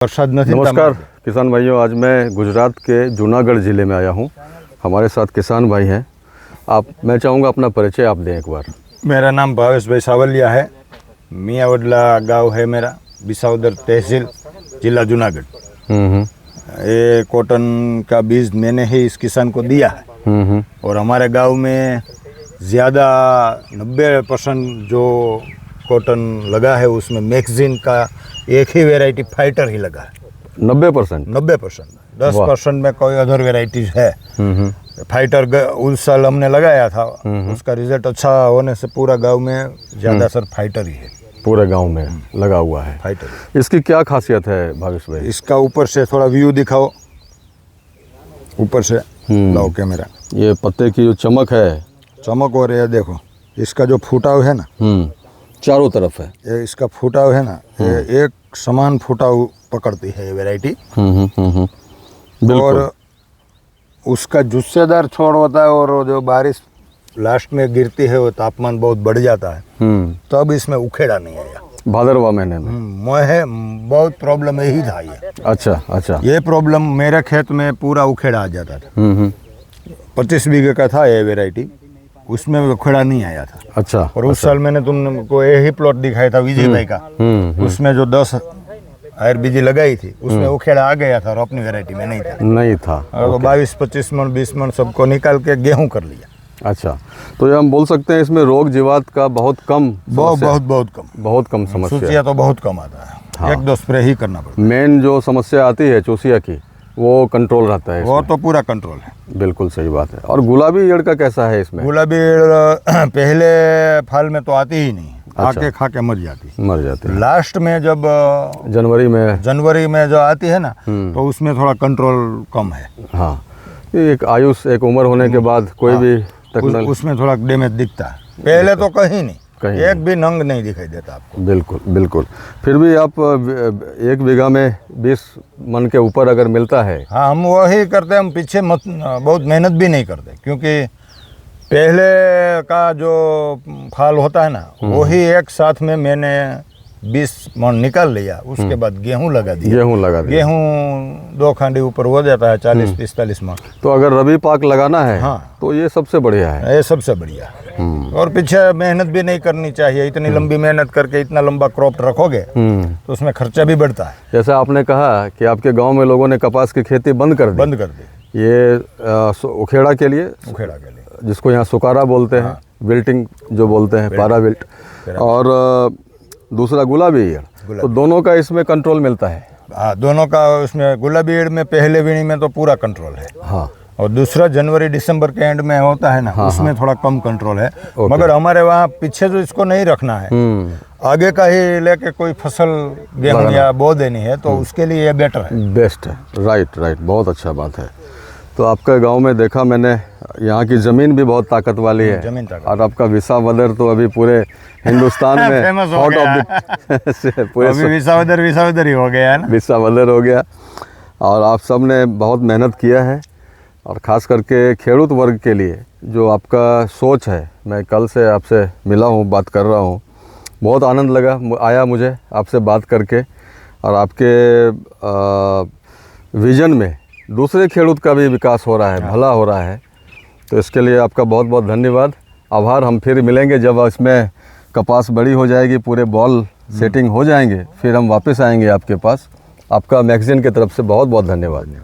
नमस्कार किसान भाइयों, आज मैं गुजरात के जूनागढ़ ज़िले में आया हूँ। हमारे साथ किसान भाई हैं। मैं चाहूँगा अपना परिचय आप दें एक बार। मेरा नाम भावेश भाई सावलिया है। मियावडला गांव है मेरा, बिसावदर तहसील, जिला जूनागढ़। ये कॉटन का बीज मैंने ही इस किसान को दिया है। और हमारे गांव में ज़्यादा 90% जो कॉटन लगा है उसमें मैगजीन का एक ही वेराइटी फाइटर ही लगा है। 90%? 90%। 10% में कोई अदर वेराइटीज है। फाइटर उस साल हमने लगाया था, उसका रिजल्ट अच्छा होने से पूरा गांव में ज़्यादातर फाइटर ही है। पूरे गांव में लगा हुआ है फाइटर। इसकी क्या खासियत है भावेश भाई? इसका ऊपर से थोड़ा व्यू दिखाओ, ऊपर से लाओ कैमरा। ये पत्ते की जो चमक है, चमक और ये देखो इसका जो फुटाव है ना, चारों तरफ है। ये इसका फुटाव है ना, ये एक समान फुटाव पकड़ती है ये वैरायटी। और उसका जुस्सेदार छोड़ होता है, और जो बारिश लास्ट में गिरती है वो तापमान बहुत बढ़ जाता है, तब इसमें उखेड़ा नहीं आया। भादरवा महीने में मुझे बहुत प्रॉब्लम यही था ये। अच्छा। ये प्रॉब्लम मेरे खेत में पूरा उखेड़ा आ जाता था। 25 बीघे का था ये वैरायटी, उसमें उखेड़ा नहीं आया था। अच्छा। और उस साल मैंने तुमको यही प्लॉट दिखाया था विजय भाई का, उसमें जो 10 आयुर्बीजी लगाई थी उसमें उखेड़ा आ गया था और अपनी वैरायटी में नहीं था। और 22-25 मन 20 मन सबको निकाल के गेहूं कर लिया। अच्छा, तो ये हम बोल सकते हैं इसमें रोग जीवात का बहुत कम बहुत कम समस्या। चूसिया तो बहुत कम आता है। हाँ। 1-2 स्प्रे ही करना पड़ता है। मेन जो समस्या आती है चूसिया की, वो कंट्रोल रहता है। वो तो पूरा कंट्रोल है। बिल्कुल सही बात है। और गुलाबी ईयड़ का कैसा है इसमें? गुलाबी ईयड़ पहले फाल में तो आती ही नहीं। अच्छा। खा के मर जाती। लास्ट में जब जनवरी में जो आती है ना, तो उसमें थोड़ा कंट्रोल कम है। हाँ, एक आयुष, एक उम्र होने के बाद कोई भी उसमें थोड़ा डैमेज दिखता है। पहले तो कहीं नहीं, एक भी नंग नहीं दिखाई देता आपको। बिल्कुल। फिर भी आप 1 बीघा में 20 मन के ऊपर अगर मिलता है। हाँ, हम वही करते हैं। हम पीछे बहुत मेहनत भी नहीं करते, क्योंकि पहले का जो फाल होता है ना, वही एक साथ में मैंने 20 मन निकाल लिया। उसके बाद गेहूं लगा दिया। गेहूं 2 खांडी ऊपर हो जाता है, 40-45 मन। तो अगर रबी पाक लगाना है, हाँ, तो ये सबसे बढ़िया है। ये सबसे बढ़िया है। और पीछे मेहनत भी नहीं करनी चाहिए। इतनी लंबी मेहनत करके इतना लंबा क्रॉप रखोगे तो उसमें खर्चा भी बढ़ता है। जैसे आपने कहा कि आपके गांव में लोगों ने कपास की खेती बंद कर दी। ये उखेड़ा के लिए, जिसको यहाँ सुकारा बोलते हैं, विल्टिंग जो बोलते हैं, पारा विल्ट, और दूसरा गुलाबी ईयड़, तो दोनों का इसमें कंट्रोल मिलता है। हाँ, दोनों का। उसमें गुलाबी ईयड़ में पहले वीणी में तो पूरा कंट्रोल है। हाँ। और दूसरा जनवरी-दिसंबर के एंड में होता है ना, हाँ, उसमें थोड़ा कम कंट्रोल है। मगर हमारे वहाँ पीछे जो इसको नहीं रखना है, आगे का ही लेके कोई फसल गेहूँ या बो देनी है, तो उसके लिए ये बेटर है, बेस्ट है। राइट, बहुत अच्छा बात है। तो आपके गांव में देखा मैंने, यहाँ की ज़मीन भी बहुत ताकत वाली है। और आपका विसावदर तो अभी पूरे हिंदुस्तान में हॉट ऑफ पूरे विसावदर ही हो गया है ना। विसावदर हो गया। और आप सब ने बहुत मेहनत किया है, और ख़ास करके खेडूत वर्ग के लिए जो आपका सोच है। मैं कल से आपसे मिला हूँ, बात कर रहा हूँ, बहुत आनंद आया मुझे आपसे बात करके। और आपके विज़न में दूसरे खेडूत का भी विकास हो रहा है, भला हो रहा है। तो इसके लिए आपका बहुत बहुत धन्यवाद, आभार। हम फिर मिलेंगे जब इसमें कपास बड़ी हो जाएगी, पूरे बॉल सेटिंग हो जाएंगे, फिर हम वापस आएंगे आपके पास। आपका मैगज़ीन की तरफ से बहुत बहुत धन्यवाद।